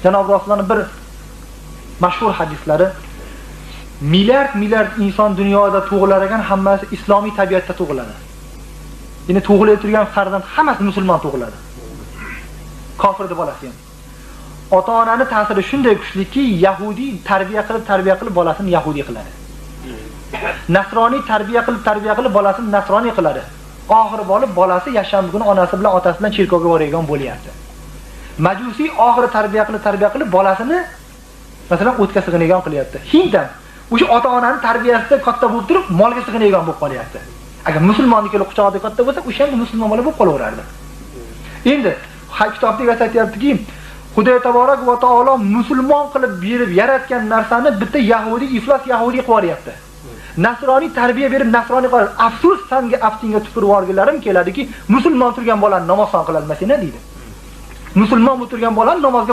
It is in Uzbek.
Janob Rasulullohning bir mashhur hadislari milliard inson dunyoda tug'ilar ekan, hammasi islomiy tabiatda tug'iladi. Ya'ni tug'ilib turgan farzand hammasi musulmon tug'iladi. Kofirning bolasi ham. Ota-onaning ta'siri shunday kuchliki, yahudi tarbiya qilib bolasini yahudi qiladi. Nasroniy tarbiya qilib bolasini nasroniy qiladi. Oxiri bo'lib bolasi yashanma kuni onasi bilan otasi bilan cherkovga boradigan bo'lyapti. Majusi oxiri tarbiya qilib bolasini masalan o'tga sig'inadigan qilyapti. Hinddan o'sha ota-onaning tarbiyasida katta bo'lib turib, molga sig'inadigan bo'lib qolyapti. Agar musulmonniki quchog'ida katta bo'lsa, o'sha ham musulmon bola bo'lib qolaverardi. Endi kitobda aytayaptiki, Xudo taborak va taolo musulmon qilib berib yaratgan narsani bitta yahudi iflos yahudi qilib yuboryapti. Nasroniy tarbiya berib nasroniy qilib, afsus senga aftinga tupurib yuborganlarim keladiki, musulmon turgan bolani namozxon qilolmasina deydi. Musulmon bo'lib turgan bolani namozga